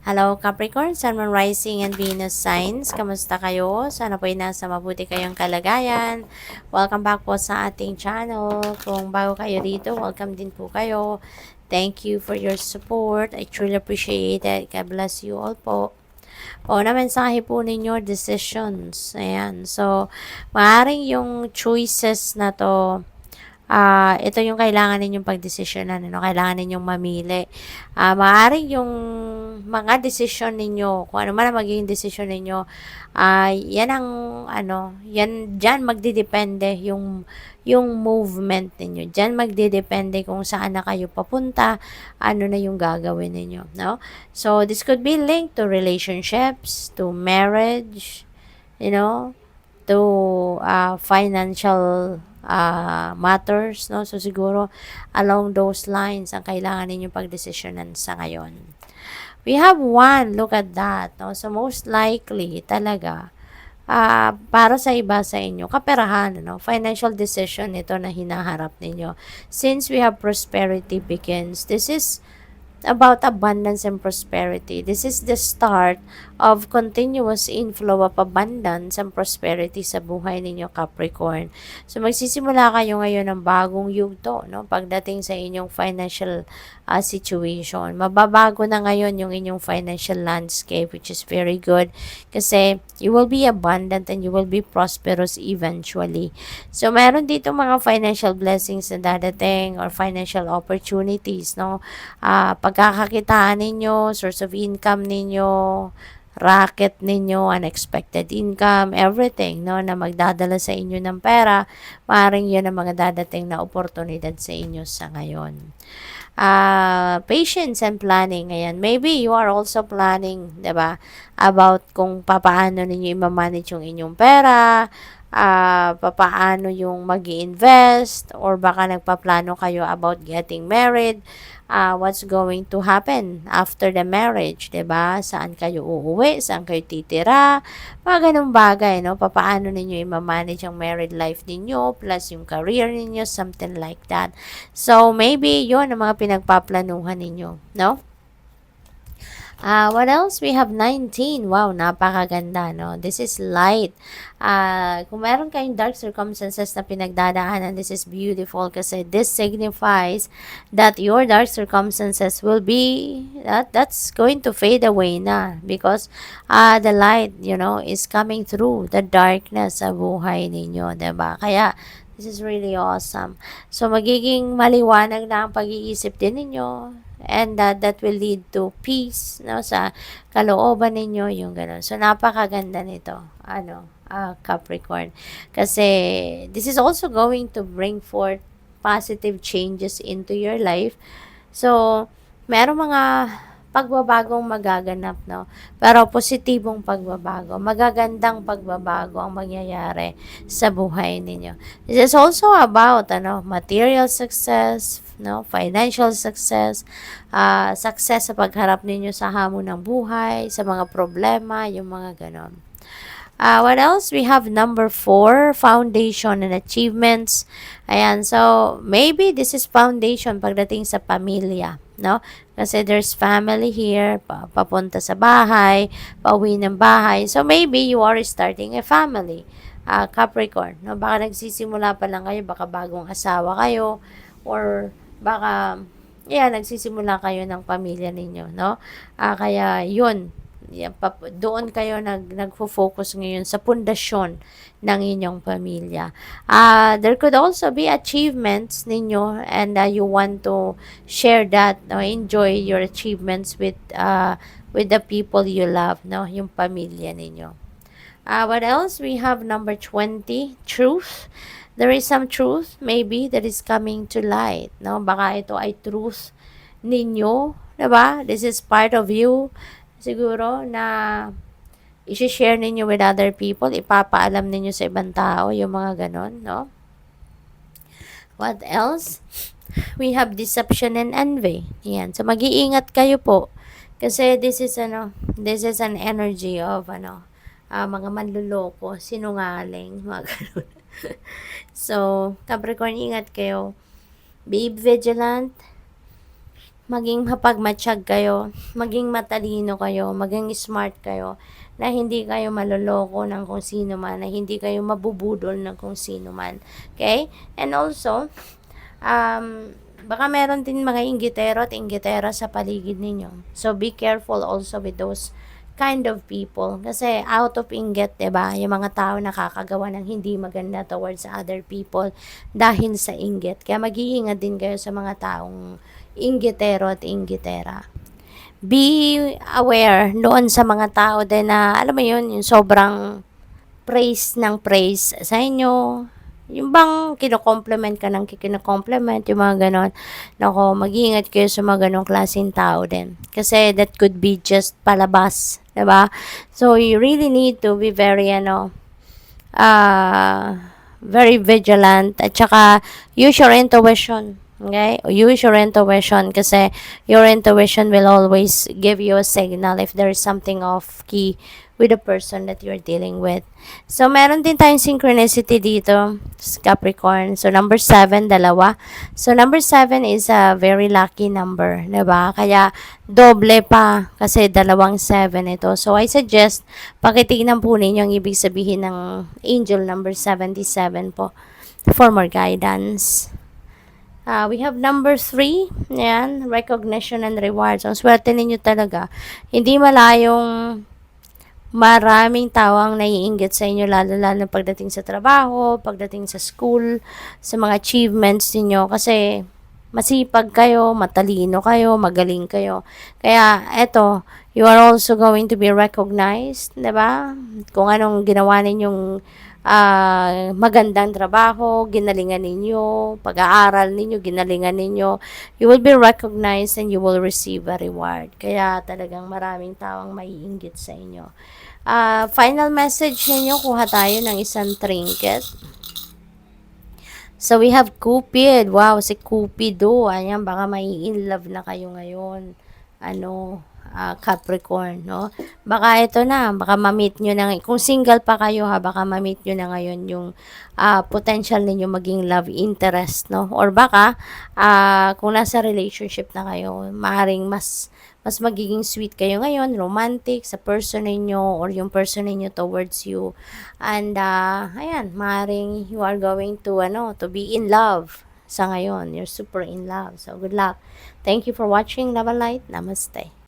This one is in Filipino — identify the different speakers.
Speaker 1: Hello Capricorn, Sun, Moon, Rising, and Venus signs. Kamusta kayo? Sana po ay nasa mabuti kayong kalagayan. Welcome back po sa ating channel. Kung bago kayo dito, welcome din po kayo. Thank you for your support. I truly appreciate it. God bless you all po. O na mensahe po ninyo, decisions. Ayan. So, maaaring yung choices na to, ito yung kailangan ninyong pagdesisyonan, ano, kailangan ninyong mamili. Maaaring yung mga desisyon ninyo, kung ano man ang magiging desisyon ninyo, yan ang, yan, dyan magdidepende yung movement ninyo. Dyan magdidepende kung saan na kayo papunta, ano na yung gagawin ninyo, no? So, this could be linked to relationships, to marriage, you know, to financial matters, no? So, siguro, along those lines, ang kailangan ninyong pagdesisyonan sa ngayon. We have one, look at that, no? So, most likely, talaga, para sa iba sa inyo, kaperahan, no? Financial decision ito na hinaharap ninyo. Since we have prosperity begins, this is about abundance and prosperity. This is the start of continuous inflow of abundance and prosperity sa buhay ninyo, Capricorn. So, magsisimula kayo ngayon ng bagong yugto, no? Pagdating sa inyong financial situation. Mababago na ngayon yung inyong financial landscape, which is very good kasi you will be abundant and you will be prosperous eventually. So, meron dito mga financial blessings na dadating or financial opportunities, no? Pagkakakitaan ninyo, source of income ninyo, racket ninyo, unexpected income, everything, no, na magdadala sa inyo ng pera, maaaring yun ang mga dadating na oportunidad sa inyo sa ngayon. Patience and planning. Ayan. Maybe you are also planning, 'di ba? About kung papaano ninyo i-manage yung inyong pera, papaano yung mag-invest, or baka nagpaplano kayo about getting married, what's going to happen after the marriage, 'di ba? Saan kayo uuwi, saan kayo titira, mga ganung bagay, no? Papaano ninyo i-manage ang married life ninyo, plus yung career ninyo, something like that. So, maybe yun ang mga pinagpaplanuhan ninyo, no? What else? We have 19. Wow, napakaganda, no? This is light. Kung meron kayong dark circumstances na pinagdadaanan, this is beautiful kasi this signifies that your dark circumstances will be, that's going to fade away na because the light, is coming through the darkness sa buhay ninyo, diba? Kaya, this is really awesome. So, magiging maliwanag na ang pag-iisip din ninyo, and that will lead to peace, no, sa kalooban ninyo, yung gano'n. So, napakaganda nito, Capricorn. Kasi, this is also going to bring forth positive changes into your life. So, merong mga pagbabagong magaganap, no? Pero positibong pagbabago, magagandang pagbabago ang mangyayari sa buhay ninyo. This is also about, material success, no? Financial success, success sa pagharap ninyo sa hamon ng buhay, sa mga problema, yung mga ganon. What else? We have number 4, foundation and achievements. Ayan, so maybe this is foundation pagdating sa pamilya, no? Kasi there's family here, papunta sa bahay, pauwi ng bahay. So maybe you are starting a family, Capricorn, no? Baka nagsisimula pa lang kayo, baka bagong asawa kayo, or baka, nagsisimula kayo ng pamilya ninyo, no? Kaya yun, doon kayo nagfo-focus ngayon sa pundasyon ng inyong pamilya. There could also be achievements ninyo, and you want to share that, no? Enjoy your achievements with the people you love, no? Yung pamilya ninyo. What else? We have number 20, truth. There is some truth maybe that is coming to light, no? Baka ito ay truth ninyo, 'di ba? This is part of you siguro na i-share ninyo with other people, ipapaalam ninyo sa ibang tao yung mga ganon, no? What else? We have deception and envy. Yan. So, mag-iingat kayo po. Kasi this is an energy of, mga manluloko, sinungaling, mga ganun. So, Capricorn, ingat kayo. Be vigilant. maging mapagmatsyag kayo, maging matalino kayo, maging smart kayo, na hindi kayo maloloko ng kung sino man, na hindi kayo mabubudol ng kung sino man. Okay? And also, baka meron din mga inggitero at inggitera sa paligid ninyo. So, be careful also with those kind of people. Kasi out of inggit, diba? Yung mga tao nakakagawa ng hindi maganda towards other people dahil sa inggit. Kaya mag-iingat din kayo sa mga taong inggitero at inggitera. Be aware doon sa mga tao din na, alam mo yun, yung sobrang praise ng praise sa inyo. Yung bang kino-compliment ka ng kino-compliment, yung mga ganon. Nako, mag-iingat kayo sa mga ganong klaseng tao din. Kasi that could be just palabas, diba? So, you really need to be very, very vigilant. At saka, use your intuition. Okay? Use your intuition kasi your intuition will always give you a signal if there is something off key with the person that you're dealing with. So, meron din tayong synchronicity dito, Capricorn. So, number 7, dalawa. So, number 7 is a very lucky number, diba? Kaya, doble pa kasi dalawang 7 ito. So, I suggest, pakitignan po ninyo ang ibig sabihin ng angel number 77 po for more guidance. We have number 3, yan, recognition and rewards. Ang swerte ninyo talaga. Hindi malayong maraming tao ang naiinggit sa inyo, lalo-lalo pagdating sa trabaho, pagdating sa school, sa mga achievements niyo kasi masipag kayo, matalino kayo, magaling kayo. Kaya, eto, you are also going to be recognized, diba? Kung anong ginawa ninyong magandang trabaho, ginalingan ninyo, pag-aaral ninyo, ginalingan ninyo, you will be recognized and you will receive a reward. Kaya talagang maraming tao ang maiinggit sa inyo. Final message ninyo, kuha tayo ng isang trinket. So, we have Cupid. Wow, si Cupido. Ayan, baka may in love na kayo ngayon. Capricorn, no? Baka ito na, baka ma-meet nyo na, kung single pa kayo ha, baka ma-meet nyo na ngayon yung potential ninyo maging love interest, no? Or baka, kung nasa relationship na kayo, maaaring mas magiging sweet kayo ngayon, romantic sa person ninyo or yung person ninyo towards you. And, ayan, maaaring you are going to, to be in love sa ngayon. You're super in love. So, good luck. Thank you for watching. Love and light. Namaste.